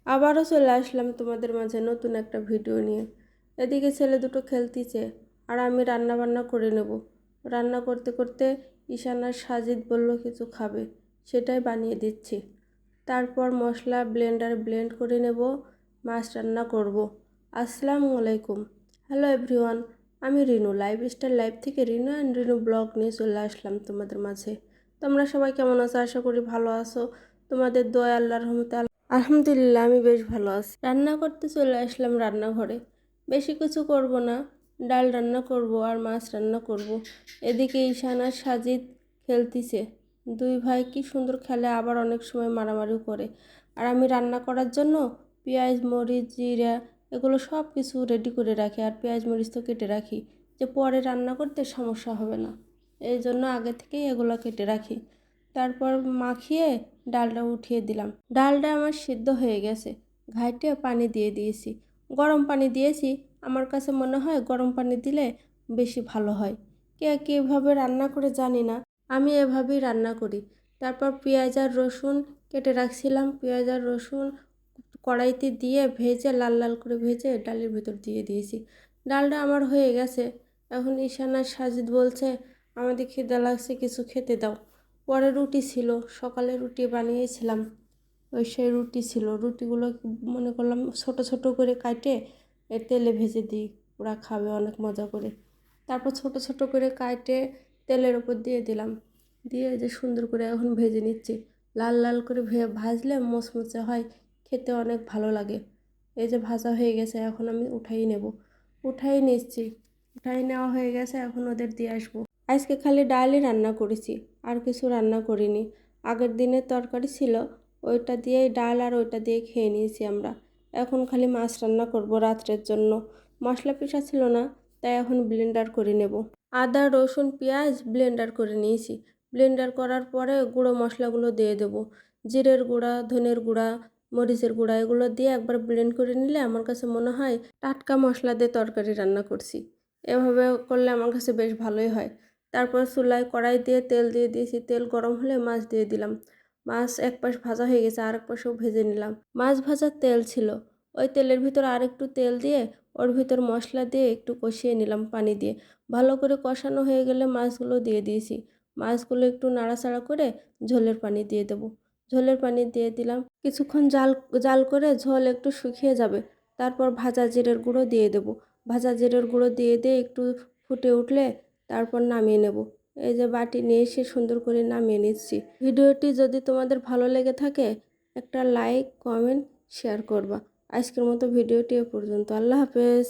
আবারও চলে আসলাম তোমাদের মাঝে নতুন একটা ভিডিও নিয়ে। এদিকে ছেলে দুটো খেলতিছে আর আমি রান্না বান্না করে নেব। রান্না করতে করতে ঈশান আর সাজিদ বলল কিছু খাবে, সেটাই বানিয়ে দিচ্ছি। তারপর মশলা ব্লেন্ডারে ব্লেন্ড করে নেব, মাছ রান্না করব। আসসালামু আলাইকুম, হ্যালো এভরিওয়ান, আমি রিনু লাইফস্টাইল লাইফ থেকে রিনু অ্যান্ড রিনু ব্লগ নিয়ে চলে আসলাম তোমাদের মাঝে। তোমরা সবাই কেমন আছো? আশা করি ভালো আছো। তোমাদের দোয়া আল্লাহর রহমতে আলহামদুলিল্লাহ আমি বেশ ভালো আছি। রান্না করতে চলে আসলাম রান্নাঘরে। বেশি কিছু করব না, ডাল রান্না করব আর মাছ রান্না করব। এদিকে ঈশান আর সাজিদ খেলতিছে। দুই ভাই কি সুন্দর খেলে, আবার অনেক সময় মারামারিও করে। আর আমি রান্না করার জন্য পেঁয়াজ মরিচ জিরা এগুলো সব কিছু রেডি করে রাখি, আর পেঁয়াজ মরিচ তো কেটে রাখি যে পরে রান্না করতে সমস্যা হবে না। এই জন্য আগে থেকেই এগুলো কেটে রাখি। তারপর মাখিয়ে ডালটা উঠিয়ে দিলাম। ডালটা আমার সিদ্ধ হয়ে গেছে, ঘাইটে পানি দিয়ে দিয়েছি। গরম পানি দিয়েছি, আমার কাছে মনে হয় গরম পানি দিলে বেশি ভালো হয়। কে কীভাবে রান্না করে জানি না, আমি এভাবেই রান্না করি। তারপর পেঁয়াজ আর রসুন কেটে রাখছিলাম, পেঁয়াজ আর রসুন কড়াইতে দিয়ে ভেজে লাল লাল করে ভেজে ডালের ভিতর দিয়ে দিয়েছি। ডালটা আমার হয়ে গেছে। এখন ঈশান আর সাজিদ বলছে আমাদের খিদে লাগছে, কিছু খেতে দাও। পরে রুটি ছিল, সকালে রুটি বানিয়েছিলাম, ওই সেই রুটি ছিল। রুটিগুলো মনে করলাম ছোট ছোট করে কাটে তেলে ভেজে দিই, ওরা খাবে অনেক মজা করে। তারপর ছোট ছোট করে কাটে তেলের ওপর দিয়ে দিলাম, দিয়ে যে সুন্দর করে এখন ভেজে নিচ্ছি। লাল লাল করে ভাজলে মুচমুচে হয়, খেতে অনেক ভালো লাগে। এই যে ভাজা হয়ে গেছে, এখন আমি উঠাই নেব। উঠাই নিচ্ছি, উঠাই নেওয়া হয়ে গেছে, এখন ওদের দিয়ে আসবো। আজকে খালি ডালই রান্না করেছি, আর কিছু রান্না করিনি। আগের দিনের তরকারি ছিল, ওইটা দিয়েই ডাল আর ওইটা দিয়ে খেয়ে নিয়েছি আমরা। এখন খালি মাছ রান্না করব রাত্রের জন্য। মশলা পিষা ছিল না, তাই এখন ব্লেন্ডার করে নেব। আদা রসুন পেঁয়াজ ব্লেন্ডার করে নিয়েছি। ব্লেন্ডার করার পরে গুঁড়ো মশলাগুলো দিয়ে দেবো। জিরের গুঁড়া, ধনের গুঁড়া, মরিচের গুঁড়া এগুলো দিয়ে একবার ব্লেন্ড করে নিলে আমার কাছে মনে হয় টাটকা মশলা দিয়ে তরকারি রান্না করছি। এভাবে করলে আমার কাছে বেশ ভালোই হয়। তারপর চুলায় কড়াই দিয়ে তেল দিয়ে দিয়েছি, তেল গরম হলে মাছ দিয়ে দিলাম। মাছ এক পাশ ভাজা হয়ে গেছে, আর এক পাশেও ভেজে নিলাম। মাছ ভাজার তেল ছিল, ওই তেলের ভিতর আর একটু তেল দিয়ে ওর ভিতর মশলা দিয়ে একটু কষিয়ে নিলাম পানি দিয়ে। ভালো করে কষানো হয়ে গেলে মাছগুলো দিয়ে দিয়েছি। মাছগুলো একটু নাড়াচাড়া করে ঝোলের পানি দিয়ে দেবো। ঝোলের পানি দিয়ে দিলাম, কিছুক্ষণ জাল জাল করে ঝোল একটু শুকিয়ে যাবে। তারপর ভাজা জিরের গুঁড়ো দিয়ে দেবো। ভাজা জিরের গুঁড়ো দিয়ে একটু ফুটে উঠলে তারপর নামিয়ে নেব। এই যে বাটি নিয়ে এসে সুন্দর করে নামিয়ে নিচ্ছি। ভিডিওটি যদি তোমাদের ভালো লেগে থাকে একটা লাইক কমেন্ট শেয়ার করবা। আজকের মতো ভিডিওটি এ পর্যন্ত। আল্লাহ হাফেজ।